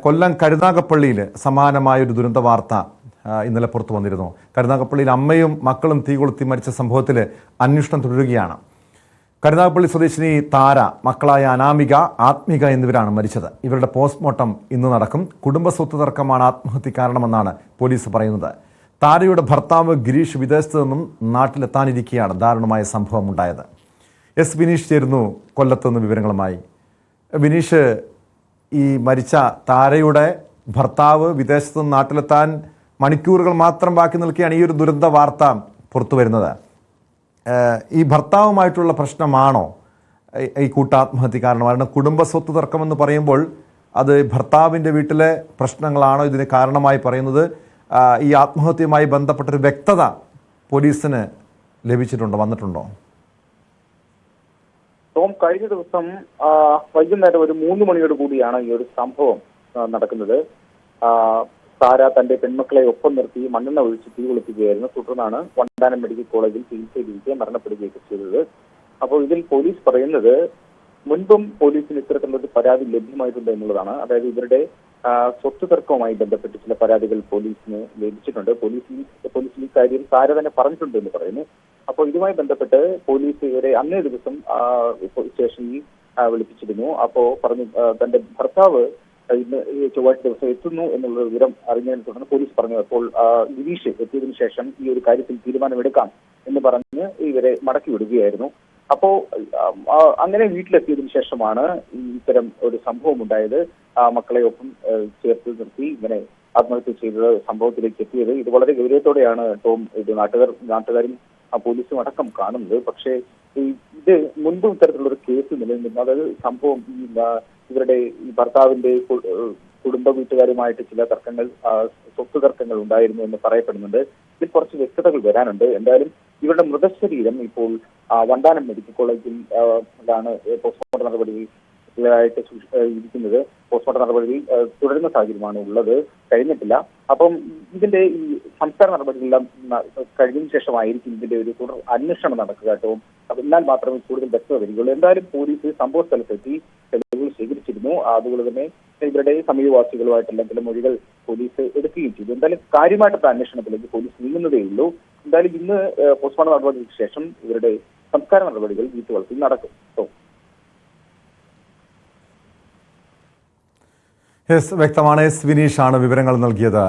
കൊല്ലം കരുനാഗപ്പള്ളിയിൽ സമാനമായൊരു ദുരന്ത വാർത്ത ഇന്നലെ പുറത്തു വന്നിരുന്നു. കരുനാഗപ്പള്ളിയിൽ അമ്മയും മക്കളും തീ കൊളുത്തി മരിച്ച സംഭവത്തിൽ അന്വേഷണം തുടരുകയാണ്. കരുനാഗപ്പള്ളി സ്വദേശിനി താര, മക്കളായ അനാമിക, ആത്മിക എന്നിവരാണ് മരിച്ചത്. ഇവരുടെ പോസ്റ്റ്മോർട്ടം ഇന്ന് നടക്കും. കുടുംബസ്വത്ത് തർക്കമാണ് ആത്മഹത്യ കാരണമെന്നാണ് പോലീസ് പറയുന്നത്. താരയുടെ ഭർത്താവ് ഗിരീഷ് വിദേശത്ത് നിന്നും നാട്ടിലെത്താനിരിക്കെയാണ് ദാരുണമായ സംഭവം ഉണ്ടായത്. എസ് വിനീഷ് ചേരുന്നു കൊല്ലത്ത് നിന്ന് വിവരങ്ങളുമായി. വിനീഷ്, ഈ മരിച്ച താരയുടെ ഭർത്താവ് വിദേശത്ത് നിന്ന് നാട്ടിലെത്താൻ മണിക്കൂറുകൾ മാത്രം ബാക്കി നിൽക്കുകയാണ് ഈ ഒരു ദുരന്ത വാർത്ത പുറത്തു വരുന്നത്. ഈ ഭർത്താവുമായിട്ടുള്ള പ്രശ്നമാണോ ഈ കൂട്ടാത്മഹത്യ കാരണം? കാരണം കുടുംബസ്വത്ത് തർക്കമെന്ന് പറയുമ്പോൾ അത് ഭർത്താവിൻ്റെ വീട്ടിലെ പ്രശ്നങ്ങളാണോ ഇതിന് കാരണമായി പറയുന്നത്? ഈ ആത്മഹത്യയുമായി ബന്ധപ്പെട്ടൊരു വ്യക്തത പോലീസിന് ലഭിച്ചിട്ടുണ്ടോ, വന്നിട്ടുണ്ടോ? കഴിഞ്ഞ ദിവസം വൈകുന്നേരം ഒരു 3 മണിയോട് കൂടിയാണ് ഈ ഒരു സംഭവം നടക്കുന്നത്. താര തന്റെ പെൺമക്കളെ ഒപ്പം നിർത്തി മണ്ണെണ്ണ ഒഴിച്ച് തീ കൊളുത്തുകയായിരുന്നു. തുടർന്നാണ് വണ്ടാനം മെഡിക്കൽ കോളേജിൽ ചികിത്സയിലിരിക്കെ മരണപ്പെടുകയൊക്കെ ചെയ്തത്. അപ്പോൾ ഇതിൽ പോലീസ് പറയുന്നത് മുൻപും പോലീസിന് ഇത്തരത്തിലൊരു പരാതി ലഭ്യമായിട്ടുണ്ട് എന്നുള്ളതാണ്. അതായത് ഇവരുടെ സ്വത്ത് തർക്കവുമായി ബന്ധപ്പെട്ട് ചില പരാതികൾ പോലീസിന് ലഭിച്ചിട്ടുണ്ട്. പോലീസിൽ ഈ കാര്യം താര തന്നെ പറഞ്ഞിട്ടുണ്ട് എന്ന് പറയുന്നു. അപ്പോൾ ഇതുമായി ബന്ധപ്പെട്ട് പോലീസ് ഇവരെ അന്നേ ദിവസം സ്റ്റേഷനിൽ വിളിപ്പിച്ചിരുന്നു. അപ്പോൾ പറഞ്ഞു തന്റെ ഭർത്താവ് ഇന്ന് ചൊവ്വാഴ്ച ദിവസം എത്തുന്നു എന്നുള്ള വിവരം അറിഞ്ഞതിനെ തുടർന്ന് പോലീസ് പറഞ്ഞു. അപ്പോൾ ഗിരീഷ് എത്തിയതിനു ശേഷം ഈ ഒരു കാര്യത്തിൽ തീരുമാനമെടുക്കാം എന്ന് പറഞ്ഞ് ഇവരെ മടക്കി വിടുകയായിരുന്നു. അപ്പോ അങ്ങനെ വീട്ടിലെത്തിയതിനു ശേഷമാണ് ഇത്തരം ഒരു സംഭവം ഉണ്ടായത്. മക്കളെ ഒപ്പം ചേർത്ത് നിർത്തി ഇങ്ങനെ ആത്മഹത്യ ചെയ്തത് സംഭവത്തിലേക്ക് എത്തിയത്. ഇത് വളരെ ഗൗരവത്തോടെയാണ് ഇത് നാട്ടുകാരും പോലീസും അടക്കം കാണുന്നത്. പക്ഷേ ഇത് മുൻപും ഇത്തരത്തിലുള്ള ഒരു കേസ് നിലനിന്നിരുന്നു. അതായത് സംഭവം ഇവരുടെ ഈ ഭർത്താവിന്റെ കുടുംബ വീട്ടുകാരുമായിട്ട് ചില തർക്കങ്ങൾ, സ്വത്ത് തർക്കങ്ങൾ ഉണ്ടായിരുന്നു എന്ന് പറയപ്പെടുന്നുണ്ട്. ഇതിൽ കുറച്ച് വ്യക്തതകൾ വരാനുണ്ട്. എന്തായാലും ഇവരുടെ മൃതശരീരം ഇപ്പോൾ വണ്ടാനം മെഡിക്കൽ കോളേജിൽ പോസ്റ്റ്മോർട്ടം നടപടിയായിട്ട് ഇരിക്കുന്നത്. പോസ്റ്റ്മോർട്ടം നടപടി തുടരുന്ന സാഹചര്യമാണ് ഉള്ളത്, കഴിഞ്ഞിട്ടില്ല. അപ്പം ഇതിന്റെ ഈ സംസ്കാര നടപടികളെല്ലാം കഴിഞ്ഞതിന് ശേഷമായിരിക്കും ഇതിന്റെ ഒരു തുടർ അന്വേഷണം നടക്കുക കേട്ടോ. എന്നാൽ മാത്രമേ കൂടുതൽ വ്യക്തത വരികയുള്ളൂ. എന്തായാലും പോലീസ് സംഭവ സ്ഥലത്തെത്തി തെളിവുകൾ ശേഖരിച്ചിരുന്നു. അതുപോലെ തന്നെ ഇവരുടെ സമീപവാസികളുമായിട്ടുള്ള ചില മൊഴികൾ പോലീസ് എടുക്കുകയും ചെയ്തു. എന്തായാലും കാര്യമായിട്ടുള്ള അന്വേഷണത്തിലേക്ക് പോലീസ് നീങ്ങുന്നതേ ഉള്ളൂ. എന്തായാലും ഇന്ന് പോസ്റ്റ്മോർട്ടം നടപടിക്ക് ശേഷം ഇവരുടെ സംസ്കാര നടപടികൾ വീട്ടുവളപ്പിൽ നടക്കും. വ്യക്തമാണ്. എസ് വിനീഷാണ് വിവരങ്ങൾ നൽകിയത്.